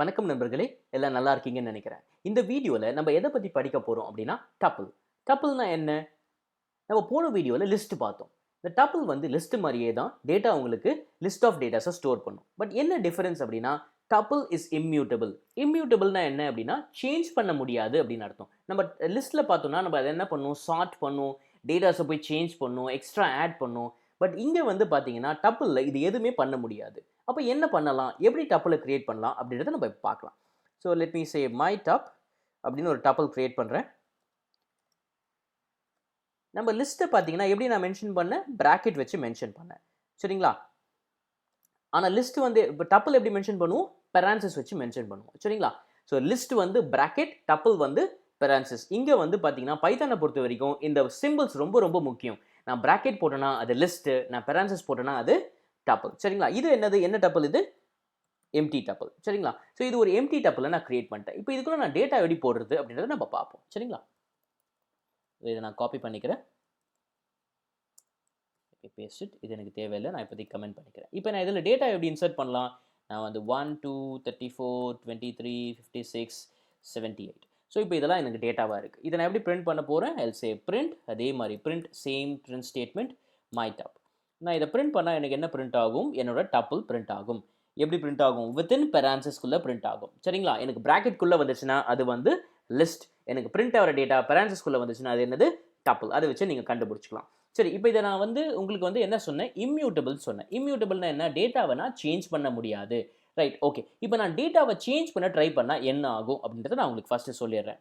வணக்கம் நண்பர்களே, எல்லாம் நல்லா இருக்கீங்கன்னு நினைக்கிறேன். இந்த வீடியோல நம்ம எதை பத்தி படிக்க போறோம் அப்படின்னா, டப்பிள். டப்பிள்னா என்ன? நம்ம போன வீடியோல லிஸ்ட் பார்த்தோம். இந்த டப்பிள் வந்து லிஸ்ட் மாரியே தான் டேட்டா உங்களுக்கு லிஸ்ட் ஆஃப் டேட்டாஸை ஸ்டோர் பண்ணும். பட் என்ன டிஃபரன்ஸ் அப்படின்னா, டப்பிள் இஸ் இம்மியூட்டபிள். இம்மியூட்டபிள்னா என்ன அப்படின்னா, சேஞ்ச் பண்ண முடியாது அப்படின்னு அர்த்தம். நம்ம லிஸ்ட்ல பார்த்தோம்னா, நம்ம அதை என்ன பண்ணுவோம், சார்ட் பண்ணுவோம், டேட்டாஸை போய் சேஞ்ச் பண்ணுவோம், எக்ஸ்ட்ரா ஆட் பண்ணுவோம். பட் இங்க வந்து பார்த்தீங்கன்னா, டப்பிள்ல இது எதுவுமே பண்ண முடியாது. அப்போ என்ன பண்ணலாம், எப்படி டப்பிளை கிரியேட் பண்ணலாம் அப்படின்றத நம்ம இப்ப பார்க்கலாம். So let me say my tup அப்படின்னு ஒரு டப்பிள் கிரியேட் பண்ணுறேன். நம்ம லிஸ்ட்டை பார்த்தீங்கன்னா எப்படி நான் மென்ஷன் பண்ணேன், பிராக்கெட் வச்சு மென்ஷன் பண்ணேன், சரிங்களா? ஆனால் லிஸ்ட் வந்து இப்போ டப்பிள் எப்படி மென்ஷன் பண்ணுவோம், பெரான்சிஸ் வச்சு மென்ஷன் பண்ணுவோம், சரிங்களா? ஸோ லிஸ்ட் வந்து பிராக்கெட், டப்பிள் வந்து பெரான்சிஸ். இங்கே வந்து பார்த்தீங்கன்னா பைத்தானை பொறுத்த வரைக்கும் இந்த சிம்பிள்ஸ் ரொம்ப ரொம்ப முக்கியம். நான் பிராக்கெட் போட்டேன்னா அது லிஸ்ட், நான் பெரான்சிஸ் போட்டேன்னா அது டப்பிள், சரிங்களா? இது என்னது, என்ன டப்பிள் இது? எம்டி டப்பிள், சரிங்களா? ஸோ இது ஒரு எம்டி டப்பிளை நான் கிரியேட் பண்ணிட்டேன். இப்போ இதுக்குள்ள நான் டேட்டா எப்படி போடுறது அப்படின்றத நம்ம பார்ப்போம், சரிங்களா? இதை நான் காப்பி பண்ணிக்கிறேன். Paste it. இது எனக்கு தேவையில்லை, நான் இப்போதைக்கு கமெண்ட் பண்ணிக்கிறேன். இப்போ நான் இதில் டேட்டா எப்படி இன்சர்ட் பண்ணலாம்? நான் வந்து 1 2 34 23 56 78. ஸோ இப்போ இதெல்லாம் எனக்கு டேட்டாவாக இருக்குது. இதை நான் எப்படி பிரிண்ட் பண்ண போகிறேன்? ஐல் சே பிரிண்ட், அதே மாதிரி print same print statement my tup. நான் இதை பிரிண்ட் பண்ணால் எனக்கு என்ன பிரிண்ட் ஆகும்? என்னோட டப்பிள் பிரிண்ட் ஆகும். எப்படி பிரிண்ட் ஆகும்? வித்தின் பெரான்சிஸ்குள்ளே பிரிண்ட் ஆகும், சரிங்களா? எனக்கு ப்ராக்கெட்குள்ளே வந்துச்சுன்னா அது வந்து லிஸ்ட், எனக்கு பிரிண்ட் ஆகிற டேட்டா பெரான்சிஸ்குள்ளே வந்துச்சுன்னா அது என்னது? டப்பிள். அதை வச்சு நீங்கள் கண்டுபிடிச்சிக்கலாம். சரி, இப்போ இதை நான் வந்து உங்களுக்கு வந்து என்ன சொன்னேன்? இம்மியூட்டபிள் சொன்னேன். இம்மியூட்டபிள்னா என்ன? டேட்டாவை நான் சேஞ்ச் பண்ண முடியாது, ரைட்? ஓகே, இப்போ நான் டேட்டாவை சேஞ்ச் பண்ண ட்ரை பண்ணால் என்ன ஆகும் அப்படின்றத நான் உங்களுக்கு ஃபர்ஸ்ட் சொல்லிடுறேன்.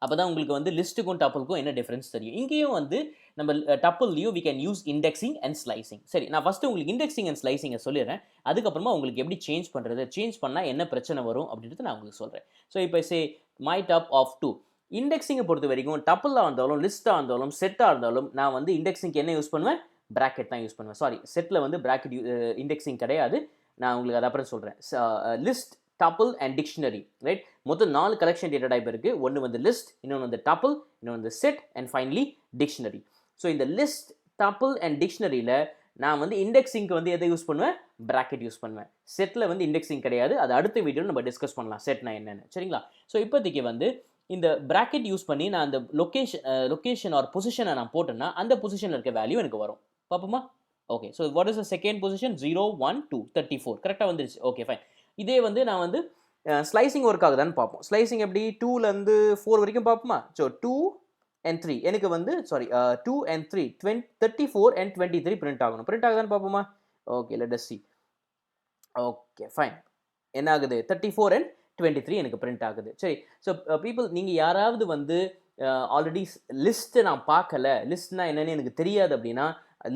அப்போ தான் உங்களுக்கு வந்து லிஸ்ட்டுக்கும் டப்பிளுக்கும் என்ன டிஃபரன்ஸ் தெரியும். இங்கேயும் வந்து நம்ம டப்பிள்லையும் we can use indexing and slicing. சரி, நான் ஃபஸ்ட்டு உங்களுக்கு இண்டெக்ஸிங் அண்ட் ஸ்லைசிங்கை சொல்லிடுறேன். அதுக்கப்புறமா உங்களுக்கு எப்படி சேஞ்ச் பண்ணுறது, சேஞ்ச் பண்ணால் என்ன பிரச்சனை வரும் அப்படின்றத நான் உங்களுக்கு சொல்கிறேன். ஸோ இப்போ சே மை டப் ஆஃப் 2. இண்டெக்ஸிங்கை பொறுத்த வரைக்கும் டப்பிளாக இருந்தாலும் லிஸ்ட்டாக இருந்தாலும் செட்டாக இருந்தாலும் நான் வந்து இண்டெக்ஸிங்க்கு என்ன யூஸ் பண்ணுவேன்? பிராக்கெட் தான் யூஸ் பண்ணுவேன். சாரி, செட்டில் வந்து பிராக்கெட் இண்டெக்ஸிங் கிடையாது. நான் உங்களுக்கு அது அப்புறம் சொல்கிறேன். List, tuple and dictionary, right? மொத்தம் 4 கலெக்ஷன் டேட்டா டைப் இருக்குது. ஒன்று வந்து லிஸ்ட், இன்னொன்று வந்து டப்பிள், இன்னொன்று வந்து set and finally dictionary. So இந்த லிஸ்ட், டப்பிள் அண்ட் டிக்ஷனரியில் நான் வந்து இண்டெக்ஸிங்க்கு வந்து எதை யூஸ் பண்ணுவேன்? பிராக்கெட் யூஸ் பண்ணுவேன். செட்டில் வந்து இண்டெக்ஸிங் கிடையாது. அது அடுத்த வீடியோவில் நம்ம டிஸ்கஸ் பண்ணலாம், செட்னா என்னென்னு, சரிங்களா? ஸோ இப்போதைக்கு வந்து இந்த பிராக்கெட் யூஸ் பண்ணி நான் அந்த லொகேஷன் ஆர் பொசிஷனை நான் போட்டேன்னா அந்த பொசிஷனில் இருக்க வேல்யூ எனக்கு வரும். பார்ப்போமா? Okay, so what is the second position? 0 1 2 34 கரெக்டாக வந்துருச்சு. Okay, fine. இதே வந்து நான் வந்து ஸ்லைசிங் ஒர்க் ஆகுதான்னு பார்ப்போம். ஸ்லைசிங் எப்படி? 2லேருந்து 4 வரைக்கும் பார்ப்போமா? ஸோ 2 and 3 எனக்கு வந்து 2 and 3 34 and 23 பிரிண்ட் ஆகணும். பிரிண்ட் ஆகுதான்னு பார்ப்போமா? Okay, let us see. Okay, fine. என்ன ஆகுது? 34 and 23 எனக்கு பிரிண்ட் ஆகுது. சரி, ஸோ பீப்புள், நீங்கள் யாராவது வந்து ஆல்ரெடி லிஸ்ட்டை நான் பார்க்கல, லிஸ்ட்னா என்னன்னு எனக்கு தெரியாது அப்படின்னா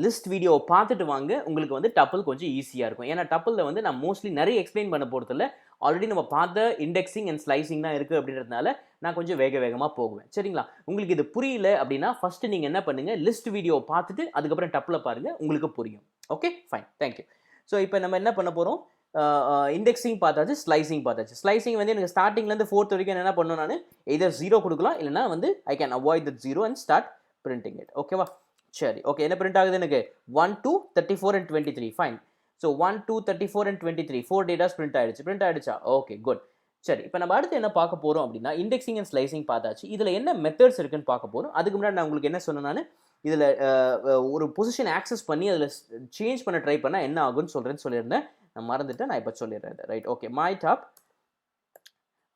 லிஸ்ட் வீடியோவை பார்த்துட்டு வாங்க. உங்களுக்கு வந்து டப்பிள் கொஞ்சம் ஈஸியாக இருக்கும். ஏன்னா டப்பிளில் வந்து நான் மோஸ்ட்லி நிறைய எக்ஸ்பிளைன் பண்ண போகிறதில்ல. ஆல்ரெடி நம்ம பார்த்த இண்டெக்ஸிங் அண்ட் ஸ்லைசிங் தான் இருக்குது அப்படின்றதுனால நான் கொஞ்சம் வேகமாக போகுவேன், சரிங்களா? உங்களுக்கு இது புரியல அப்படின்னா ஃபஸ்ட்டு நீங்கள் என்ன பண்ணுங்கள், லிஸ்ட் வீடியோவை பார்த்துட்டு அதுக்கப்புறம் டப்பில் பாருங்கள், உங்களுக்கு புரியும். Okay, fine, thank you. ஸோ இப்போ நம்ம என்ன பண்ண போகிறோம்? இண்டெக்ஸிங் பார்த்தாச்சு, ஸ்லைசிங் பார்த்தாச்சு. ஸ்லைசிங் வந்து எனக்கு ஸ்டார்டிங்லேருந்து 4th வரைக்கும் என்ன பண்ணணும்? நான் எதர் 0 கொடுக்கலாம், இல்லைனா வந்து I can avoid that 0 and start printing it. ஓகேவா? சரி, ஓகே. என்ன பிரிண்ட் ஆகுது எனக்கு? 1 2 34 and 23. Fine. So 1 2 34 and 23 4 datas print ஆயிடுச்சு. பிரிண்ட் ஆயிடுச்சா? Okay, good. சரி, இப்போ நம்ம அடுத்து என்ன பார்க்க போகிறோம் அப்படின்னா இண்டெக்ஸிங் அண்ட் ஸ்லைசிங் பார்த்தாச்சு. இதில் என்ன மெத்தட்ஸ் இருக்குன்னு பார்க்க போகிறோம். அதுக்கு முன்னாடி நான் உங்களுக்கு என்ன சொன்னேன்? நான் இதில் ஒரு பொசிஷன் ஆக்சஸ் பண்ணி அதில் சேஞ்ச் பண்ண ட்ரை பண்ணால் என்ன ஆகும்னு சொல்லியிருந்தேன். நான் மறந்துட்டேன், நான் இப்போ சொல்லிடுறேன். Right, okay. My top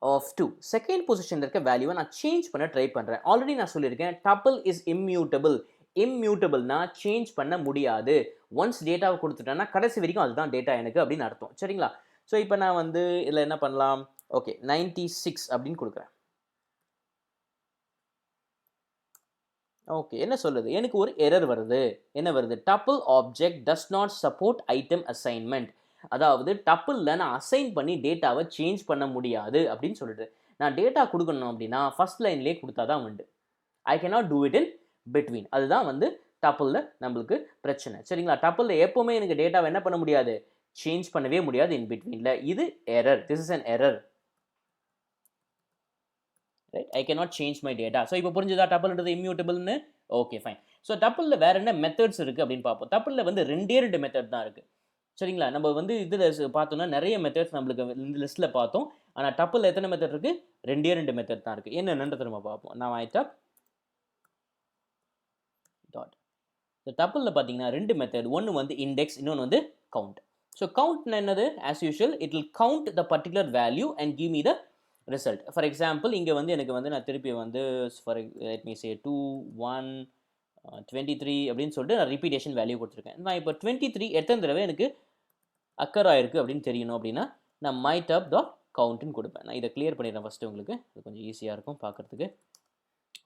of 2 second பொசிஷனில் இருக்க வேல்யூவை நான் சேஞ்ச் பண்ண ட்ரை பண்ணுறேன். ஆல்ரெடி நான் சொல்லியிருக்கேன், டப்பிள் இஸ் இம்மியூட்டபிள். இம்மியூட்டபிள்னா சேஞ்ச் பண்ண முடியாது. ஒன்ஸ் டேட்டாவை கொடுத்துட்டேன்னா கடைசி வரைக்கும் அதுதான் டேட்டா எனக்கு அப்படின்னு அர்த்தம், சரிங்களா? ஸோ இப்போ நான் வந்து இதில் என்ன பண்ணலாம்? ஓகே, 96 அப்படின்னு கொடுக்குறேன். ஓகே, என்ன சொல்லுது? எனக்கு ஒரு எரர் வருது. என்ன வருது? Tuple object does not support item assignment. அதாவது டப்பிளில் நான் அசைன் பண்ணி டேட்டாவை சேஞ்ச் பண்ண முடியாது அப்படின்னு சொல்லிட்டு, நான் டேட்டா கொடுக்கணும் அப்படின்னா ஃபர்ஸ்ட் லைன்லேயே கொடுத்தா தான் உண்டு. I cannot do it in between. அதுதான் வந்து டப்பிளில் நம்மளுக்கு பிரச்சனை, சரிங்களா? டப்பிளில் எப்போவுமே எனக்கு டேட்டாவை என்ன பண்ண முடியாது? சேஞ்ச் பண்ணவே முடியாது இன் பிட்வீனில். இது error. This is an error, right? I cannot change my data. So இப்போ புரிஞ்சுதா டப்பிள்ன்றது இம்மியூட்டபிள்னு? Okay, fine. ஸோ டப்பிளில் வேறு என்ன மெத்தட்ஸ் இருக்குது அப்படின்னு பார்ப்போம். டப்பிளில் வந்து 2 மெத்தட் தான் இருக்குது. சரிங்களா? நம்ம வந்து இதில பார்த்தோம்னா நெறைய மெத்தட்ஸ் நம்மளுக்கு இந்த லிஸ்ட்ல பார்த்தோம். ஆனா டப்பிள்ல எத்தன மெத்தட் இருக்கு? 2 மெத்தட் தான் இருக்கு. என்னென்னன்றத நம்ம பார்ப்போம். Now I tup dot. இந்த டப்பிள்ல பார்த்தீங்கன்னா 2 மெத்தட். ஒண்ணு வந்து இண்டெக்ஸ், இன்னொன்னு வந்து கவுண்ட். ஸோ கவுண்ட்னா என்னது? As usual it will count the particular value and give me the result. For example இங்க வந்து எனக்கு வந்து நான் திருப்பி வந்து ஃபார் லெட் மீ சே 2, 1, 23 அப்படின்னு சொல்லிட்டு நான் ரிப்பீட்டேஷன் வேல்யூ குடுத்துருக்கேன். நான் இப்போ 23 எத்தன தடவை எனக்கு அக்கர் ஆயிருக்கு அப்படின்னு தெரியணும் அப்படின்னா, நான் மை டப் டாட் கவுண்ட்ன்னு குடுப்பேன். நான் இத கிளியர் பண்ணிடுறேன் ஃபர்ஸ்ட்டு உங்களுக்கு. இது கொஞ்சம் ஈஸியா இருக்கும் பார்க்கறதுக்கு.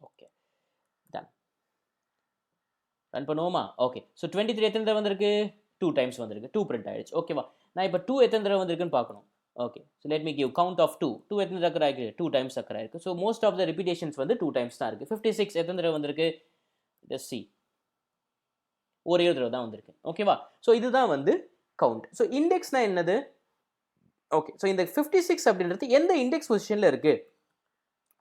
ஓகே. டன். ரன் பண்ணுவோமா? ஓகே. ஸோ 23 எத்தன தடவை வந்திருக்கு? 2 டைம்ஸ் வந்திருக்கு. 2 பிரிண்ட் ஆயிடுச்சு. ஓகேவா? நான் இப்போ 2 எத்தன தடவை வந்திருக்குன்னு பார்க்கணும். Okay. So let me give count of 2. 2 எத்தன தடவை அக்கர் ஆயிருக்கு? 2 டைம்ஸ் அக்கர் ஆயிருக்கு. So most of the repetitions வந்து 2 டைம்ஸ் தான் இருக்கு. 56 எத்தன தடவை வந்திருக்கு? Let's see. ஒரே ஒரு தடவை தான் வந்திருக்கு. ஓகேவா? ஸோ இதுதான் வந்து கவுண்ட். ஸோ இண்டெக்ஸ்னா என்னது? ஓகே. ஸோ இந்த 56 அப்படின்றது எந்த இண்டெக்ஸ் பொசிஷன்ல இருக்கு?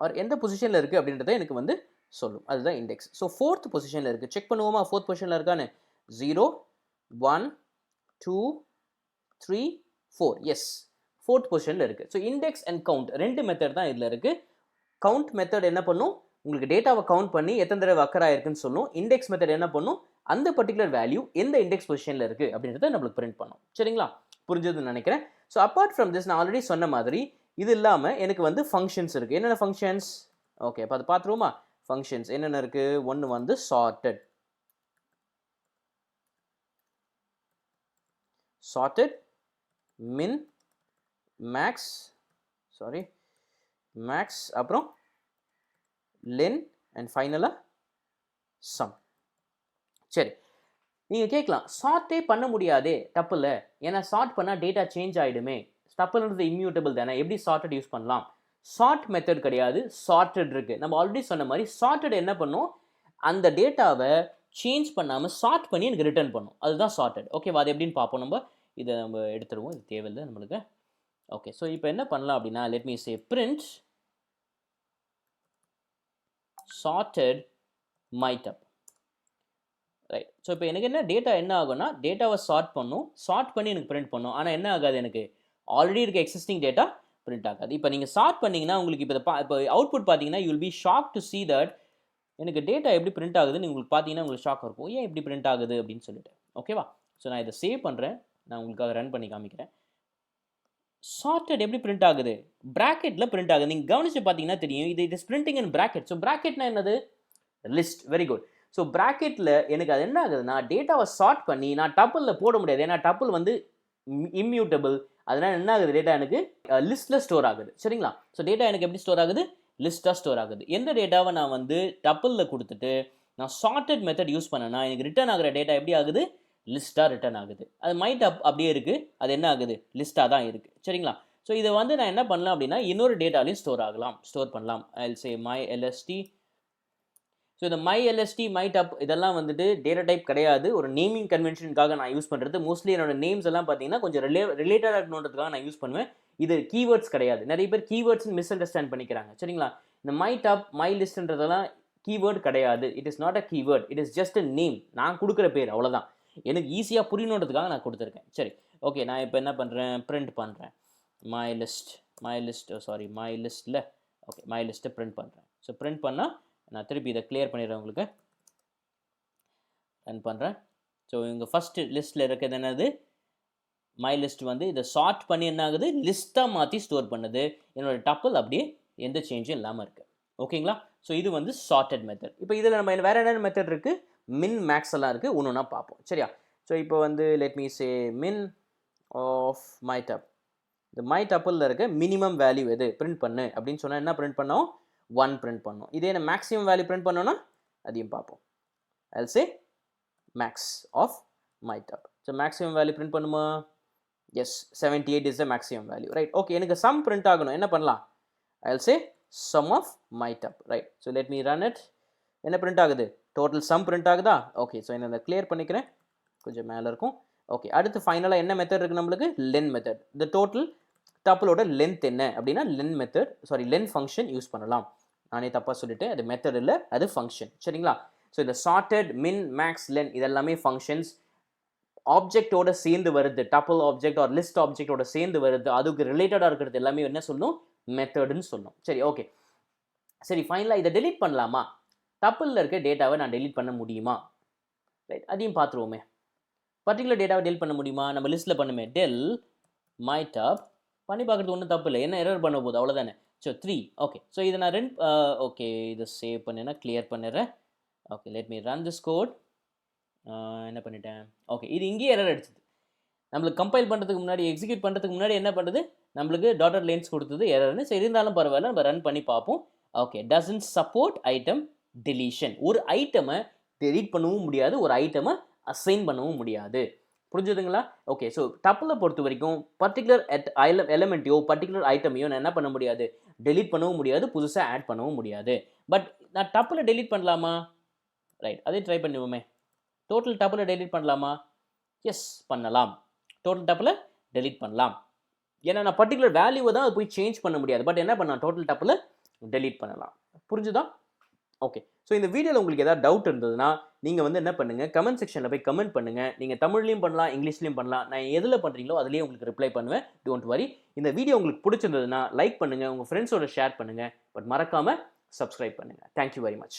ஆர் எந்த பொசிஷன்ல இருக்கு அப்படின்றத எனக்கு வந்து சொல்லும். அதுதான் இண்டெக்ஸ். ஸோ 4th பொசிஷன்ல இருக்கு. செக் பண்ணுவோமா 4th பொசிஷன்ல இருக்கான்னு? 0, 1, 2, 3, 4. எஸ். 4th பொசிஷன்ல இருக்கு. So index and count 2 method தான் இதுல இருக்கு. கவுண்ட் மெத்தட் என்ன பண்ணும்? உங்களுக்கு டேட்டாவை கவுண்ட் பண்ணி எத்தனை தடவை அக்கர் ஆயிருக்குன்னு சொல்லும். இண்டெக்ஸ் மெத்தட் என்ன பண்ணும்? அந்த பர்ட்டிகுலர் வேல்யூ எந்த இண்டெக்ஸ் பொசிஷன்ல இருக்கு அப்படின்றத நம்மளுக்கு பிரிண்ட் பண்ணும். சரிங்களா? புரிஞ்சதுன்னு நினைக்கிறேன். ஸோ அப்பார்ட் ஃப்ரம் திஸ் நான் ஆல்ரெடி சொன்ன மாதிரி இது இல்லாம எனக்கு வந்து ஃபங்க்ஷன்ஸ் இருக்கு. என்னென்ன ஃபங்க்ஷன்ஸ்? ஓகே. அப்ப அதை பார்த்துருவோமா? ஃபங்க்ஷன்ஸ் என்னென்ன இருக்கு? ஒன்னு வந்து சார்ட்டட். சார்ட்டட், மின், மேக்ஸ், சாரி மேக்ஸ், அப்புறம் லென் அண்ட் ஃபைனலா சம். சரி. நீங்க கேட்கலாம், சார்ட்டே பண்ண முடியாதே டப்பிள்ல. ஏன்னா சார்ட் பண்ணா டேட்டா சேஞ்ச் ஆயிடுமே. டப்பிள்ன்றது இம்யூட்டபிள் தானே. எப்படி சார்ட்டட் யூஸ் பண்ணலாம்? சார்ட் மெத்தட் கிடையாது, சார்ட்டட் இருக்கு. நம்ம ஆல்ரெடி சொன்ன மாதிரி சார்ட்டட் என்ன பண்ணும்? அந்த டேட்டாவை சேஞ்ச் பண்ணாம சார்ட் பண்ணி எனக்கு ரிட்டர்ன் பண்ணும். அதுதான் சார்ட்டட். ஓகேவா? அது எப்படின்னு பார்ப்போம் நம்ம. இதை நம்ம எடுத்துருவோம். இது தேவையில்லை நம்மளுக்கு. ஓகே. ஸோ இப்போ என்ன பண்ணலாம் அப்படின்னா, லெட் மீ சே print sorted myTub. Right. So இப்போ எனக்கு என்ன டேட்டா என்ன ஆகும்னா, டேட்டாவை சார்ட் பண்ணும். சார்ட் பண்ணி எனக்கு பிரிண்ட் பண்ணும். ஆனால் என்ன ஆகாது எனக்கு? ஆல்ரெடி இருக்க எக்ஸிஸ்டிங் டேட்டா பிரிண்ட் ஆகாது. இப்போ நீங்கள் சார்ட் பண்ணீங்கன்னா உங்களுக்கு இப்போ அவுட்புட் பார்த்தீங்கன்னா you will be shock to see that எனக்கு டேட்டா எப்படி பிரிண்ட் ஆகுதுன்னு உங்களுக்கு பார்த்தீங்கன்னா உங்களுக்கு ஷாக் இருக்கும். ஏன் இப்படி பிரிண்ட் ஆகுது அப்படின்னு சொல்லிட்டு. ஓகேவா? ஸோ நான் இதை சேவ் பண்ணுறேன். நான் உங்களுக்காக ரன் பண்ணி காமிக்கிறேன். சார்ட்டட் எப்படி பிரிண்ட் ஆகுது? பிராக்கெட்ல பிரிண்ட் ஆகுது. நீங்க கவனிச்சு பார்த்தீங்கன்னா தெரியும். இது is printing in bracket. So பிராக்கெட்னா என்னது? லிஸ்ட். Very good. ஸோ பிராக்கெட்ல எனக்கு அது என்ன ஆகுதுன்னா, டேட்டாவை சார்ட் பண்ணி நான் டப்பிள்ல போட முடியாது. ஏன்னா டப்பிள் வந்து இம்யூட்டபிள். அதனால என்ன ஆகுது? டேட்டா எனக்கு லிஸ்ட்ல ஸ்டோர் ஆகுது. சரிங்களா? ஸோ டேட்டா எனக்கு எப்படி ஸ்டோர் ஆகுது? லிஸ்டா ஸ்டோர் ஆகுது. எந்த டேட்டாவை நான் வந்து டப்பிள்ல கொடுத்துட்டு நான் சார்ட்டட் மெத்தட் யூஸ் பண்ணேன்னா எனக்கு ரிட்டர்ன் ஆகிற டேட்டா எப்படி ஆகுது? லிஸ்டா ரிட்டர்ன் ஆகுது. அது மைடப் அப்படியே இருக்கு. அது என்ன ஆகுது? லிஸ்டா தான் இருக்கு. சரிங்களா? ஸோ இதை வந்து நான் என்ன பண்ணலாம் அப்படின்னா, இன்னொரு டேட்டாலையும் ஸ்டோர் பண்ணலாம். I will say my LSD. So இந்த மை எல்எஸ்டி, மை டப் இதெல்லாம் வந்துட்டு டேட்டா டைப் கிடையாது. ஒரு நேமிங் கன்வென்ஷனுக்காக நான் யூஸ் பண்ணுறது. மோஸ்ட்லி என்னோட நேம்ஸ் எல்லாம் பார்த்தீங்கன்னா கொஞ்சம் ரிலேட்டடாக இருக்கணுன்றதுக்காக நான் யூஸ் பண்ணுவேன். இது கீவேர்ட்ஸ் கிடையாது. நிறைய பேர் கீவேர்ட்ஸ் மிஸ் அண்டர்ஸ்டாண்ட் பண்ணிக்கிறாங்க. சரிங்களா? இந்த மை டப், மை லிஸ்ட்ன்றதெல்லாம் கீவேர்ட் கிடையாது. It is not a keyword. It is just a name. நான் கொடுக்குற பேர் அவ்வளோதான். எனக்கு ஈஸியாக புரியணுன்றதுக்காக நான் கொடுத்துருக்கேன். சரி. ஓகே. நான் இப்போ என்ன பண்ணுறேன்? பிரிண்ட் பண்ணுறேன். மை லிஸ்ட்டில் ஓகே மை லிஸ்ட்டை பிரிண்ட் பண்ணுறேன். ஸோ பிரிண்ட் பண்ணால் நான் திருப்பி இதை கிளியர் பண்ணிடுறேன் உங்களுக்கு. ரன் பண்ணுறேன். ஸோ இங்கே ஃபஸ்ட்டு லிஸ்ட்டில் இருக்கிறது என்னது? மை லிஸ்ட் வந்து இதை சார்ட் பண்ணி என்ன ஆகுது? லிஸ்ட்டாக மாற்றி ஸ்டோர் பண்ணுது. என்னோட டப்பிள் அப்படியே எந்த சேஞ்சும் இல்லாமல் இருக்குது. ஓகேங்களா? ஸோ இது வந்து சார்ட்டட் மெத்தட். இப்போ இதில் நம்ம வேறு என்னென்ன மெத்தட் இருக்குது? மின், மேக்ஸ் எல்லாம் இருக்குது. ஒன்று ஒன்றா பார்ப்போம். சரியா? ஸோ இப்போ வந்து let me say min of my tup. இந்த மை டப்பிளில் இருக்க மினிமம் வேல்யூ எது பிரிண்ட் பண்ணு அப்படின்னு சொன்னால் என்ன பிரிண்ட் பண்ணோம்? 1 பிரிண்ட் பண்ணோம். இதே என்ன மேக்ஸிமம் வேல்யூ பிரிண்ட் பண்ணோன்னா அதையும் பார்ப்போம். I will say max of my tup. So maximum value print பண்ணுமா? Yes. 78 is the maximum value. Right. Okay. எனக்கு சம் பிரிண்ட் ஆகணும். என்ன பண்ணலாம்? I will say sum of my tup. Right. So let me run it. என்ன print ஆகுது? Total sum print ஆகுதா? Okay. So என்ன clear பண்ணிக்கிறேன். கொஞ்சம் மேலே இருக்கும். ஓகே. அடுத்து ஃபைனலாக என்ன மெத்தட் இருக்குது நம்மளுக்கு? Len method. இந்த டோட்டல் டப்பிளோட லென்த் என்ன அப்படின்னா லென் ஃபங்க்ஷன் யூஸ் பண்ணலாம். நானே தப்பாக சொல்லிட்டேன். அது மெத்தட் இல்லை, அது ஃபங்க்ஷன். சரிங்களா? ஸோ இந்த சார்ட்டட், மின், மேக்ஸ், லென் இதெல்லாமே ஃபங்க்ஷன்ஸ். ஆப்ஜெக்டோட சேர்ந்து வருது, டப்பிள் ஆப்ஜெக்ட் ஆர் லிஸ்ட் ஆப்ஜெக்டோட சேர்ந்து வருது, அதுக்கு ரிலேட்டடாக இருக்கிறது எல்லாமே என்ன சொல்லணும், மெத்தடுன்னு சொல்லணும். சரி, ஓகே. சரி, ஃபைனலாக இதை டெலீட் பண்ணலாமா? டப்பிளில் இருக்க டேட்டாவை நான் டெலீட் பண்ண முடியுமா? ரைட், அதையும் பார்த்துருவோமே. பர்டிகுலர் டேட்டாவை டெலீட் பண்ண முடியுமா? நம்ம லிஸ்ட்டில் பண்ணுமே, டெல் மை டப் பண்ணி பார்க்குறது ஒன்றும் தப்பு இல்லை, என்ன எரர் பண்ண போகுது அவ்வளோதானே. So 3, okay. ஸோ இதை நான் ஓகே, இதை சேவ் பண்ணினா கிளியர் பண்ணிடுறேன். Okay, let me run this code. என்ன பண்ணிட்டேன், ஓகே. இது இங்கேயே எரர் அடிச்சது. நம்மளுக்கு கம்பைல் பண்ணுறதுக்கு முன்னாடி, எக்ஸிக்யூட் பண்ணுறதுக்கு முன்னாடி என்ன பண்ணுது, நம்மளுக்கு டாட்டட் லைன்ஸ் கொடுத்தது எரர்னு. சரி, இருந்தாலும் பரவாயில்ல, நம்ம ரன் பண்ணி பார்ப்போம். Okay, doesn't support item deletion. ஒரு ஐட்டமை டெலீட் பண்ணவும் முடியாது, ஒரு ஐட்டமை அசைன் பண்ணவும் முடியாது. புரிஞ்சுதுங்களா? ஓகே. ஸோ டப்பில் பொறுத்த வரைக்கும் பர்டிகுலர் எலமெண்ட்டையோ பர்டிகுலர் ஐட்டமையோ நான் என்ன பண்ண முடியாது, டெலீட் பண்ணவும் முடியாது, புதுசாக ஆட் பண்ணவும் முடியாது. பட் நான் டப்பில் டெலீட் பண்ணலாமா? ரைட், அதே ட்ரை பண்ணுவோமே. டோட்டல் டப்பில் டெலீட் பண்ணலாமா? எஸ், பண்ணலாம். டோட்டல் டப்பில் டெலீட் பண்ணலாம். ஏன்னா நான் பர்டிகுலர் வேல்யூவை தான் அது போய் சேஞ்ச் பண்ண முடியாது. பட் என்ன பண்ணலாம், டோட்டல் டப்பில் டெலீட் பண்ணலாம். புரிஞ்சுதா? ஓகே. ஸோ இந்த வீடியோவில் உங்களுக்கு ஏதாவது டவுட் இருந்ததுன்னா நீங்கள் வந்து என்ன பண்ணுங்கள், கமெண்ட் செக்ஷனில் போய் கமெண்ட் பண்ணுங்கள். நீங்கள் தமிழ்லையும் பண்ணலாம், இங்கிலீஷ்லையும் பண்ணலாம். நான் எதில் பண்ணுறீங்களோ அதுலேயே உங்களுக்கு ரிப்ளை பண்ணுவேன். Don't worry. இந்த வீடியோ உங்களுக்கு பிடிச்சிருந்ததுன்னா லைக் பண்ணுங்கள், உங்கள் ஃப்ரெண்ட்ஸோட ஷேர் பண்ணுங்கள். பட் மறக்காமல் சப்ஸ்கிரைப் பண்ணுங்கள். Thank you very much.